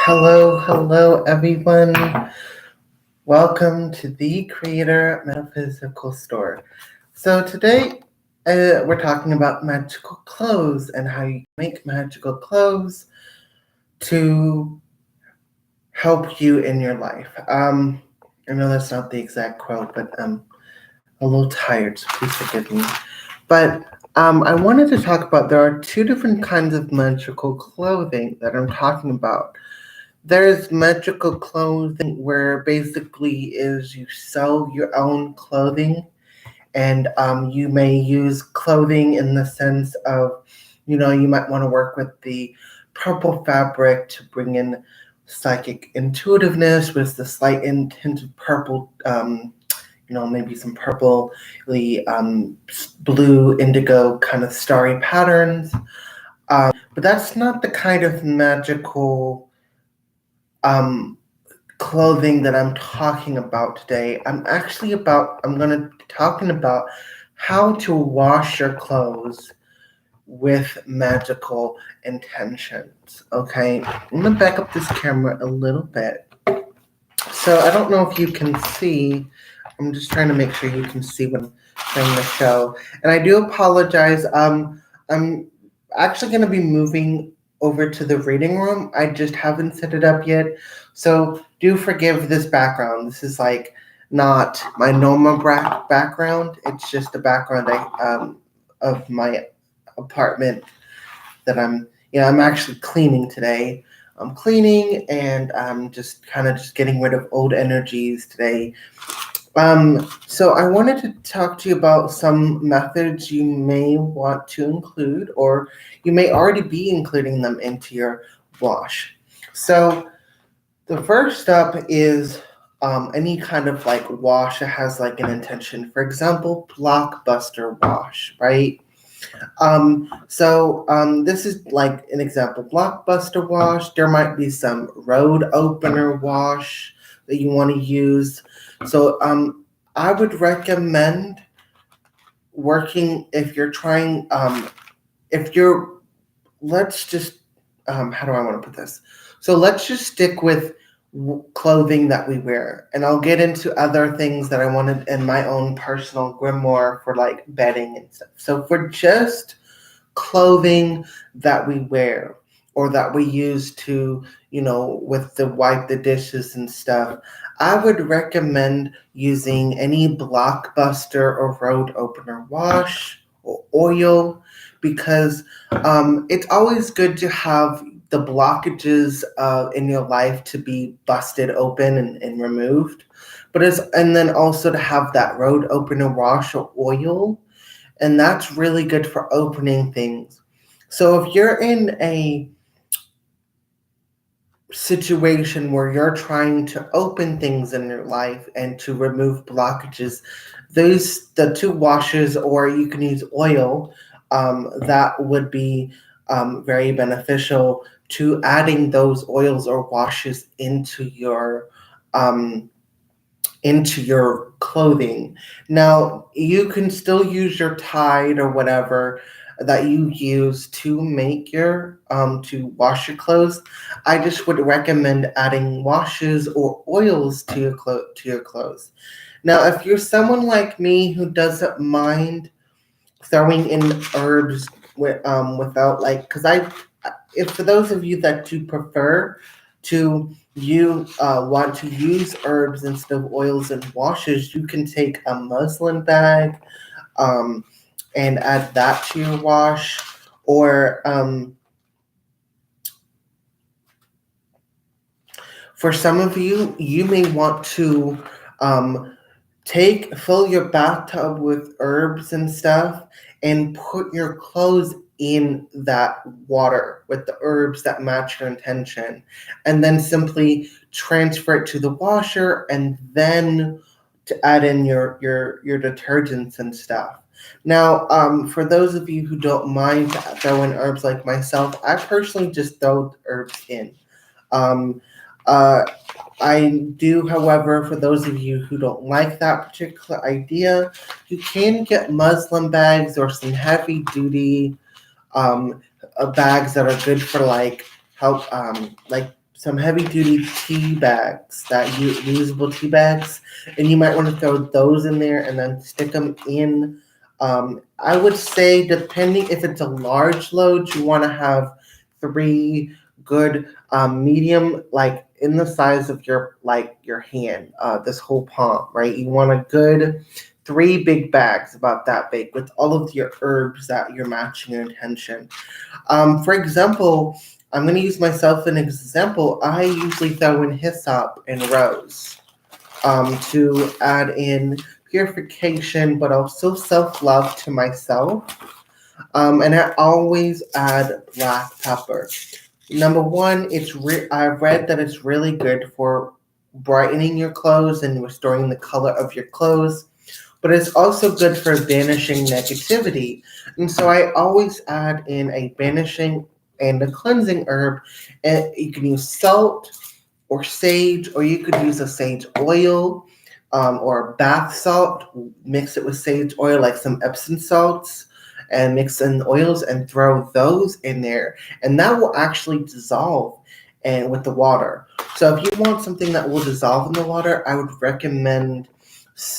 Hello, everyone. Welcome to the Creator Metaphysical Store. So today we're talking about magical clothes and how you make magical clothes to help you in your life. I know that's not the exact quote, but I'm a little tired, so please forgive me. But I wanted to talk about there are two different kinds of magical clothing that I'm talking about. There's magical clothing where basically is you sell your own clothing, and you may use clothing in the sense of, you might want to work with the purple fabric to bring in psychic intuitiveness with the slight hint of purple, maybe some purpley, blue, indigo kind of starry patterns. But that's not the kind of magical um, clothing that I'm talking about today. I'm going to be talking about how to wash your clothes with magical intentions. Okay, I'm going to back up this camera a little bit. So I don't know if you can see. I'm just trying to make sure you can see what I'm trying to show. And I do apologize. I'm actually going to be moving over to the reading room. I just haven't set it up yet. So do forgive this background. This is like not my normal background. It's just a background of my apartment that I'm actually cleaning today. I'm cleaning and I'm just getting rid of old energies today. So I wanted to talk to you about some methods you may want to include, or you may already be including them into your wash. So the first up is any kind of like wash that has like an intention. For example, blockbuster wash, right? This is like an example. Blockbuster wash. There might be some road opener wash that you want to use. So I would recommend working if you're trying. If you're, let's just how do I want to put this? So let's just stick with clothing that we wear, and I'll get into other things that I wanted in my own personal grimoire for like bedding and stuff. So for just clothing that we wear or that we use to, with the wipe the dishes and stuff, I would recommend using any blockbuster or road opener wash or oil, because it's always good to have the blockages in your life to be busted open and removed, and then also to have that road opener wash or oil, and that's really good for opening things. So if you're in a situation where you're trying to open things in your life and to remove blockages, the two washes, or you can use oil, that would be very beneficial to adding those oils or washes into your clothing. Now, you can still use your Tide or whatever that you use to make to wash your clothes. I just would recommend adding washes or oils to your clothes. Now, if you're someone like me who doesn't mind throwing in herbs without, like, because if for those of you that do prefer to you want to use herbs instead of oils and washes, you can take a muslin bag and add that to your wash, or for some of you, you may want to fill your bathtub with herbs and stuff and put your clothes in that water with the herbs that match your intention, and then simply transfer it to the washer, and then to add in your detergents and stuff. Now, for those of you who don't mind throwing herbs like myself, I personally just throw herbs in. Um, uh, I do, however, for those of you who don't like that particular idea, you can get muslin bags or some heavy duty bags that are good for like help, like some heavy duty tea bags, reusable tea bags, and you might want to throw those in there and then stick them in. I would say, depending if it's a large load, you want to have three good medium, like in the size of your hand, this whole palm, right? You want a good three big bags about that big with all of your herbs that you're matching your intention. For example, I'm going to use myself as an example. I usually throw in hyssop and rose to add in purification, but also self-love to myself. And I always add black pepper. Number one, I've read that it's really good for brightening your clothes and restoring the color of your clothes, but it's also good for banishing negativity. And so I always add in a banishing and a cleansing herb. And you can use salt or sage, or you could use a sage oil or bath salt. Mix it with sage oil, like some Epsom salts, and mix in oils and throw those in there, and that will actually dissolve and with the water. So if you want something that will dissolve in the water, I would recommend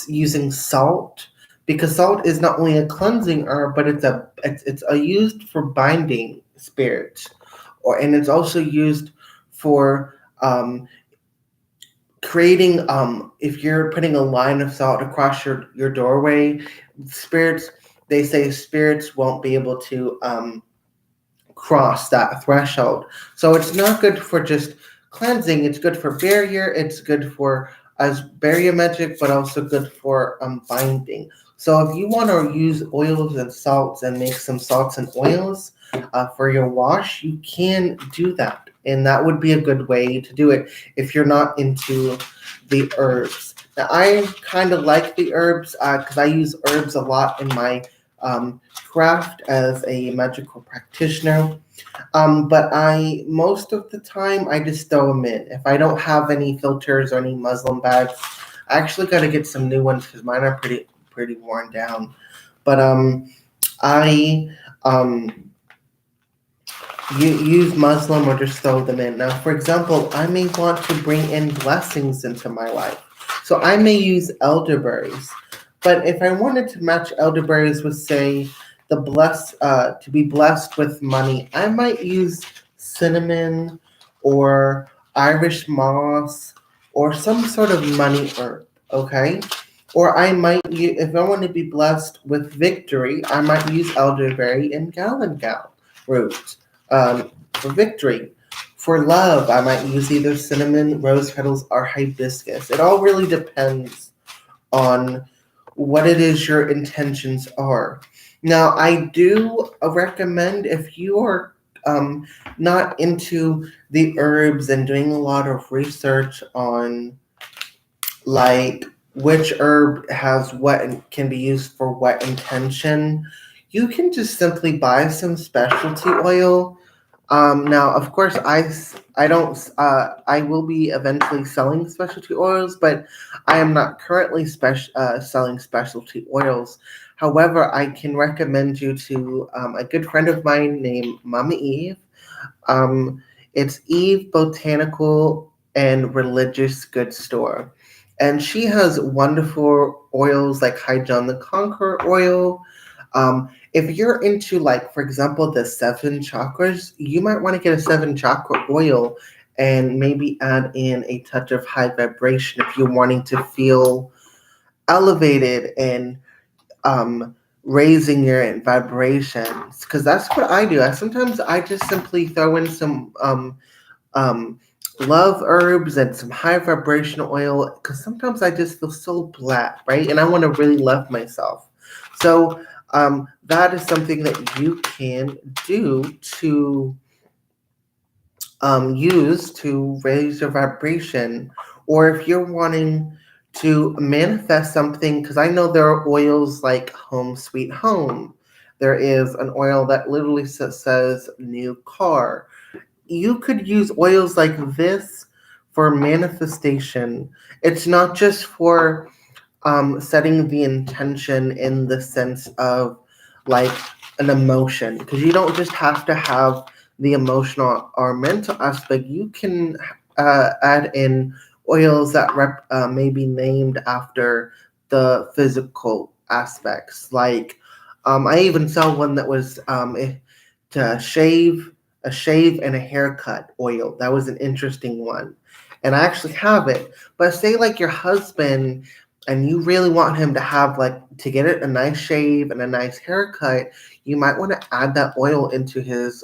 using salt, because salt is not only a cleansing herb, but it's used for binding spirits, and it's also used for creating, if you're putting a line of salt across your doorway, they say spirits won't be able to cross that threshold. So it's not good for just cleansing, it's good for barrier, it's good for as barrier magic, but also good for binding. So if you want to use oils and salts and make some salts and oils for your wash, you can do that. And that would be a good way to do it if you're not into the herbs. Now, I kind of like the herbs because I use herbs a lot in my craft as a magical practitioner. But most of the time, I just throw them in. If I don't have any filters or any muslin bags, I actually got to get some new ones because mine are pretty worn down. But I use muslin or just throw them in. Now, for example, I may want to bring in blessings into my life. So I may use elderberries. But if I wanted to match elderberries with, say, to be blessed with money, I might use cinnamon or Irish moss or some sort of money herb, okay? Or I might use, if I want to be blessed with victory, I might use elderberry and galangal root for victory. For love, I might use either cinnamon, rose petals, or hibiscus. It all really depends on what it is your intentions are. Now, I do recommend, if you are not into the herbs and doing a lot of research on like which herb has what and can be used for what intention, you can just simply buy some specialty oil. Now, of course, I don't I will be eventually selling specialty oils, but I am not currently selling specialty oils. However, I can recommend you to a good friend of mine named Mama Eve. Um, it's Eve Botanical and Religious Goods Store, and she has wonderful oils like High John the Conqueror oil. If you're into, like, for example, the 7 chakras, you might want to get a 7 chakra oil and maybe add in a touch of high vibration if you're wanting to feel elevated and raising your vibrations. Because that's what I do. Sometimes I just simply throw in some love herbs and some high vibration oil because sometimes I just feel so black, right? And I want to really love myself. So that is something that you can do to use to raise your vibration. Or if you're wanting to manifest something, because I know there are oils like Home Sweet Home. There is an oil that literally says new car. You could use oils like this for manifestation. It's not just for setting the intention in the sense of like an emotion, because you don't just have to have the emotional or mental aspect, you can add in oils that may be named after the physical aspects. Like, I even saw one that was to shave, a shave and a haircut oil. That was an interesting one. And I actually have it. But say like your husband and you really want him to have like to get it a nice shave and a nice haircut, you might want to add that oil into his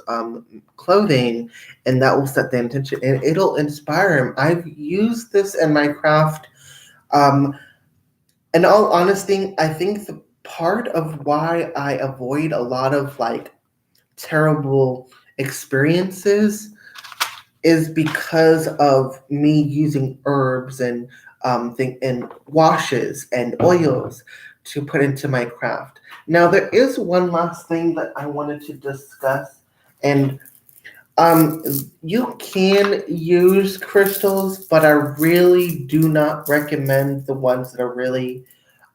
clothing, and that will set the intention and it'll inspire him. I've used this in my craft. Um, in all honesty, I think the part of why I avoid a lot of like terrible experiences is because of me using herbs and and washes and oils to put into my craft. Now there is one last thing that I wanted to discuss, and um, you can use crystals, but I really do not recommend the ones that are really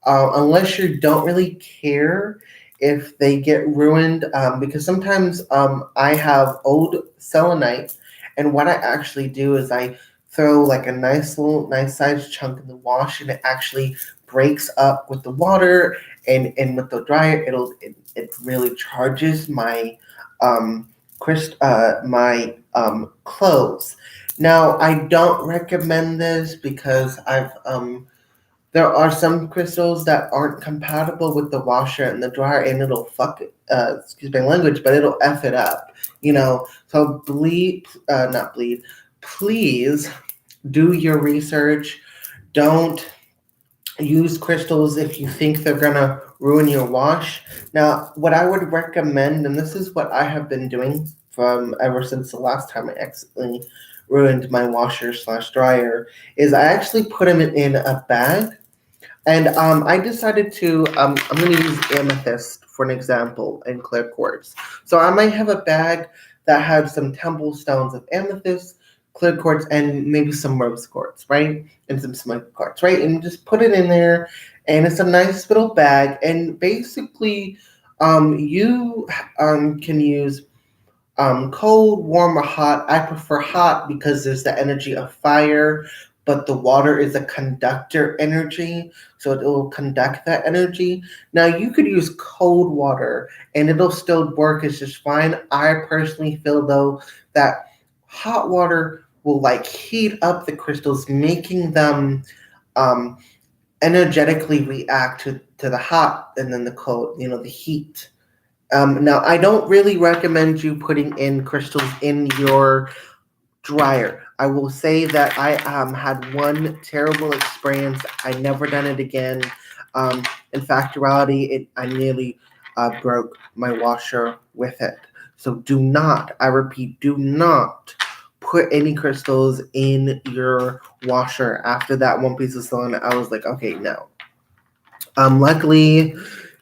unless you don't really care if they get ruined, because sometimes I have old selenite, and what I actually do is I throw like a nice sized chunk in the wash, and it actually breaks up with the water, and with the dryer, it really charges my clothes. Now I don't recommend this because I've there are some crystals that aren't compatible with the washer and the dryer, and it'll fuck it. Excuse my language, but it'll f it up. So not bleed. Please do your research. Don't use crystals if you think they're gonna ruin your wash. Now, what I would recommend, and this is what I have been doing from ever since the last time I accidentally ruined my washer slash dryer, is I actually put them in a bag, and I decided to, I'm going to use amethyst for an example and clear quartz. So I might have a bag that has some temple stones of amethyst, clear quartz, and maybe some rose quartz, right? And some smoke quartz, right? And just put it in there, and it's a nice little bag. And basically, you can use cold, warm, or hot. I prefer hot because there's the energy of fire, but the water is a conductor energy, so it will conduct that energy. Now, you could use cold water and it'll still work. It's just fine. I personally feel, though, that hot water will like heat up the crystals, making them um, energetically react to the hot and then the cold, the heat. Now, I don't really recommend you putting in crystals in your dryer. I will say that I had one terrible experience. I never done it again. Um, in factuality, I nearly broke my washer with it. So do not, I repeat, do not put any crystals in your washer. After that one piece of silicone, I was like, okay, no. Luckily,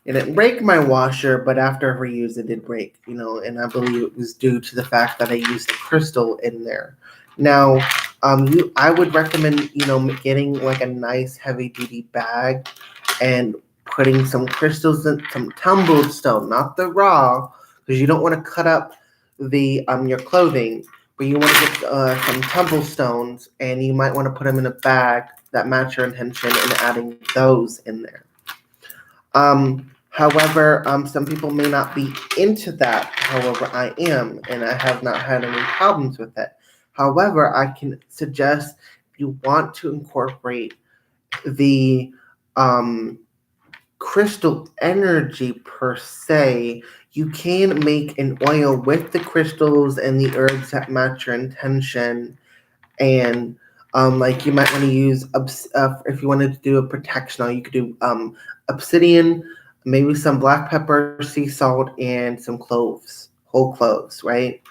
it didn't break my washer, but after I reused it did break, and I believe it was due to the fact that I used a crystal in there. Now, I would recommend, getting like a nice heavy duty bag and putting some crystals in, some tumbled stone, not the raw, because you don't want to cut up the your clothing, but you want to get some tumble stones, and you might want to put them in a bag that match your intention and adding those in there. However, some people may not be into that. However, I am, and I have not had any problems with it. However, I can suggest if you want to incorporate the crystal energy per se, you can make an oil with the crystals and the herbs that match your intention, and like you might want to use if you wanted to do a protection, you could do obsidian, maybe some black pepper, sea salt, and some cloves, whole cloves, right?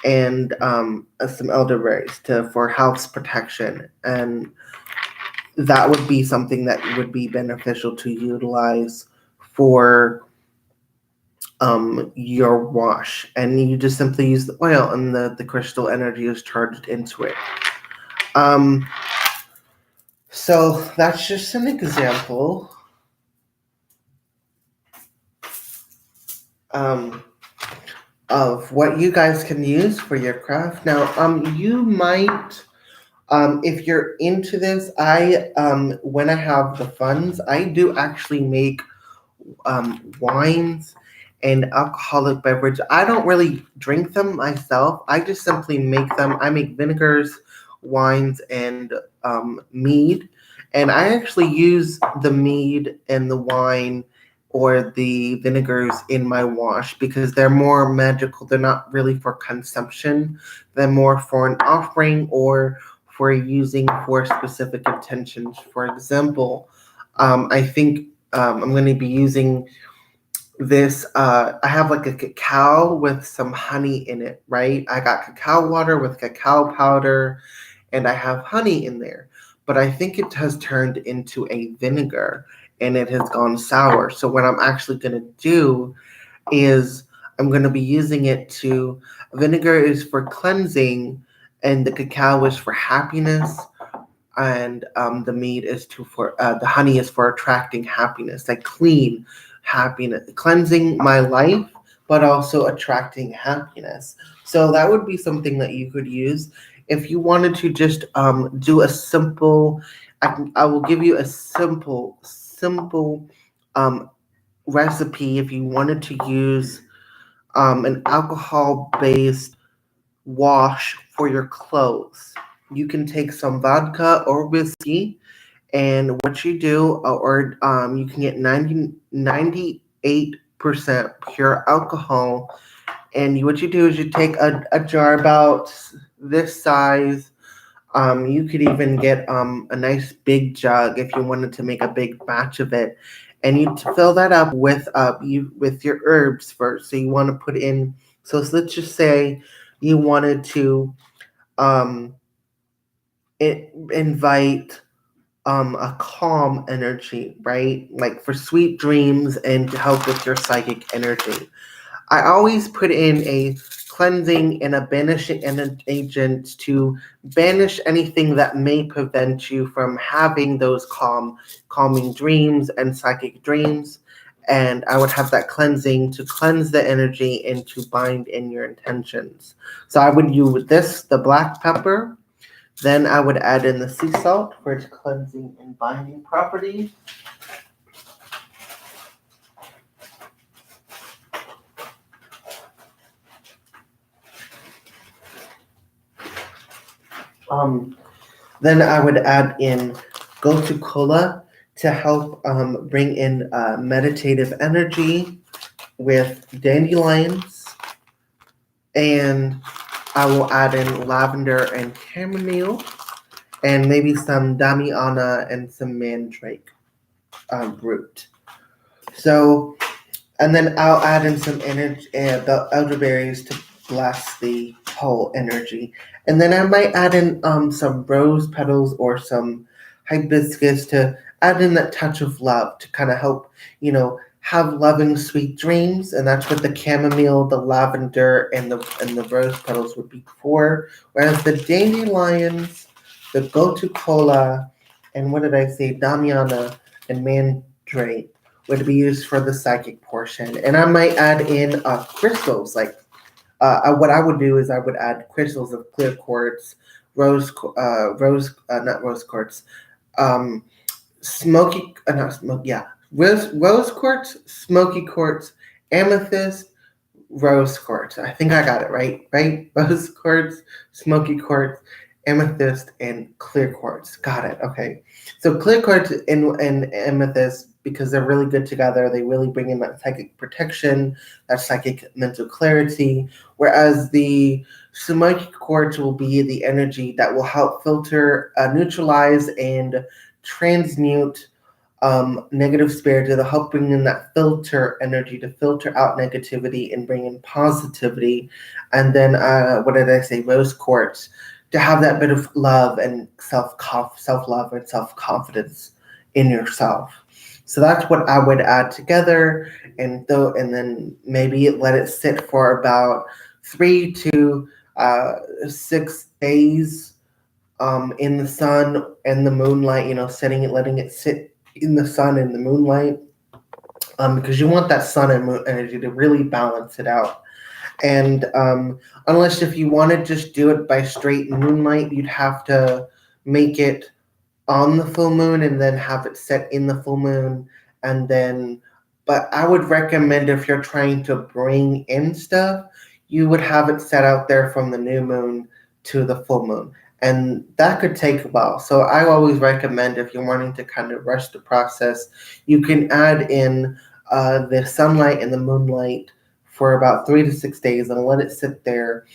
And some elderberries for house protection, and that would be something that would be beneficial to utilize for your wash. And you just simply use the oil, and the crystal energy is charged into it. So that's just an example. Um, of what you guys can use for your craft. Now, you might, if you're into this, when I have the funds, I do actually make wines and alcoholic beverage. I don't really drink them myself. I just simply make them. I make vinegars, wines, and mead. And I actually use the mead and the wine or the vinegars in my wash because they're more magical. They're not really for consumption. They're more for an offering or for using for specific intentions. For example, I think I'm going to be using this. I have like a cacao with some honey in it, right? I got cacao water with cacao powder, and I have honey in there. But I think it has turned into a vinegar and it has gone sour. So, what I'm actually going to do is I'm going to be using it to. Vinegar is for cleansing, and the cacao is for happiness, and the meat is to for the honey is for attracting happiness, like clean happiness, cleansing my life, but also attracting happiness. So that would be something that you could use if you wanted to just do a simple. I will give you a simple um, recipe if you wanted to use an alcohol based wash for your clothes. You can take some vodka or whiskey, and what you do, or you can get 98% pure alcohol. And what you do is you take a jar about this size. You could even get a nice big jug if you wanted to make a big batch of it, and you fill that up with with your herbs first. So you want to put in. So let's just say you wanted to um, invite a calm energy, right? Like for sweet dreams and to help with your psychic energy. I always put in a cleansing and a banishing agent to banish anything that may prevent you from having those calming dreams and psychic dreams. And I would have that cleansing to cleanse the energy and to bind in your intentions. So I would use this, the black pepper. Then I would add in the sea salt for its cleansing and binding properties. Um, then I would add in gotu kola to help bring in meditative energy with dandelions. And I will add in lavender and chamomile and maybe some damiana and some mandrake root. So, and then I'll add in some energy, the elderberries to bless the whole energy. And then I might add in some rose petals or some hibiscus to add in that touch of love to kind of help, have loving sweet dreams. And that's what the chamomile, the lavender, and the rose petals would be for. Whereas the dandelions, the gotu kola, and what did I say, damiana and mandrake would be used for the psychic portion. And I might add in crystals. Like what I would do is I would add crystals of clear quartz, not rose quartz, um, smoky, not smoke, yeah, rose quartz, smoky quartz, amethyst, rose quartz. I think I got it right, right? Rose quartz, smoky quartz, amethyst, and clear quartz. Got it. Okay. So clear quartz and amethyst, because they're really good together, they really bring in that psychic protection, that psychic mental clarity. Whereas the smoky quartz will be the energy that will help filter, neutralize, and transmute negative spirits. It'll help bring in that filter energy to filter out negativity and bring in positivity. And then, what did I say? Rose quartz to have that bit of love and self love and self confidence in yourself. So that's what I would add together, and then maybe let it sit for about 3 to 6 days in the sun and the moonlight. Letting it sit in the sun and the moonlight, because you want that sun and moon energy to really balance it out. And unless if you want to just do it by straight moonlight, you'd have to make it on the full moon and then have it set in the full moon. And then, but I would recommend if you're trying to bring in stuff, you would have it set out there from the new moon to the full moon. And that could take a while. So I always recommend if you're wanting to kind of rush the process, you can add in the sunlight and the moonlight for about 3 to 6 days and let it sit there.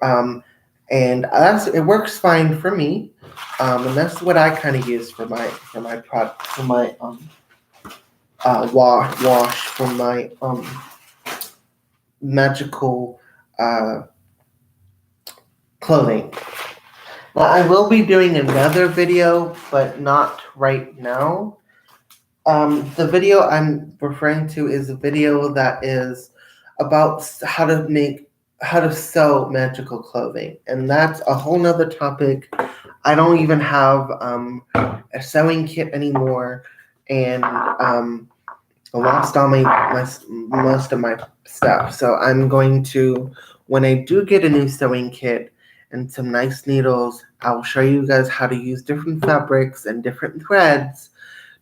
Um, and it works fine for me. And that's what I kind of use for my product for my wash for my magical clothing. Now I will be doing another video, but not right now. The video I'm referring to is a video that is about how to sew magical clothing, and that's a whole nother topic. I don't even have a sewing kit anymore, and I lost all my most of my stuff. So I'm going to, when I do get a new sewing kit and some nice needles, I'll show you guys how to use different fabrics and different threads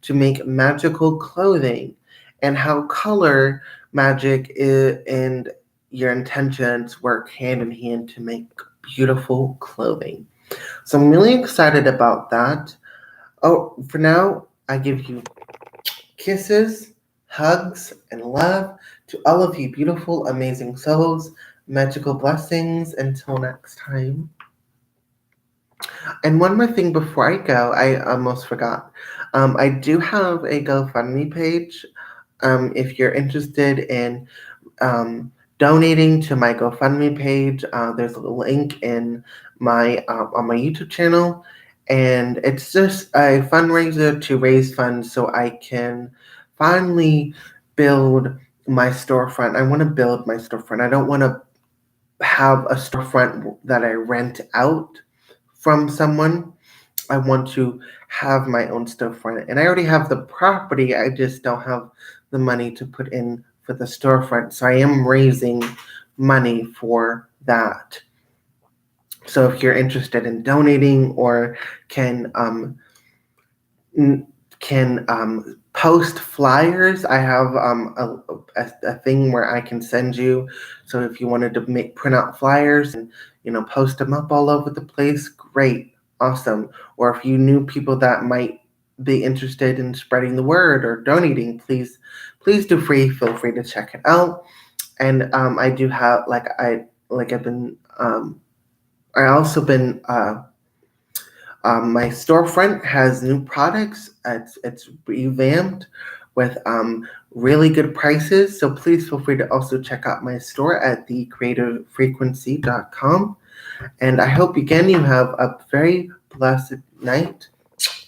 to make magical clothing, and how color magic and your intentions work hand in hand to make beautiful clothing. So I'm really excited about that. Oh, for now, I give you kisses, hugs, and love to all of you beautiful, amazing souls. Magical blessings until next time. And one more thing before I go, I almost forgot. I do have a GoFundMe page. If you're interested in donating to my GoFundMe page, there's a link in my on my YouTube channel, and it's just a fundraiser to raise funds so I can finally build my storefront. I want to build my storefront. I don't want to have a storefront that I rent out from someone. I want to have my own storefront, and I already have the property. I just don't have the money to put in for the storefront. So I am raising money for that. So if you're interested in donating or can post flyers, I have a thing where I can send you. So if you wanted to print out flyers and post them up all over the place, great, awesome. Or if you knew people that might be interested in spreading the word or donating, please feel free to check it out. And I do have I also been my storefront has new products. It's revamped with really good prices. So please feel free to also check out my store at thecreativefrequency.com. And I hope again you have a very blessed night.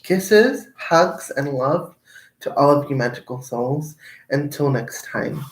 Kisses, hugs, and love to all of you magical souls. Until next time.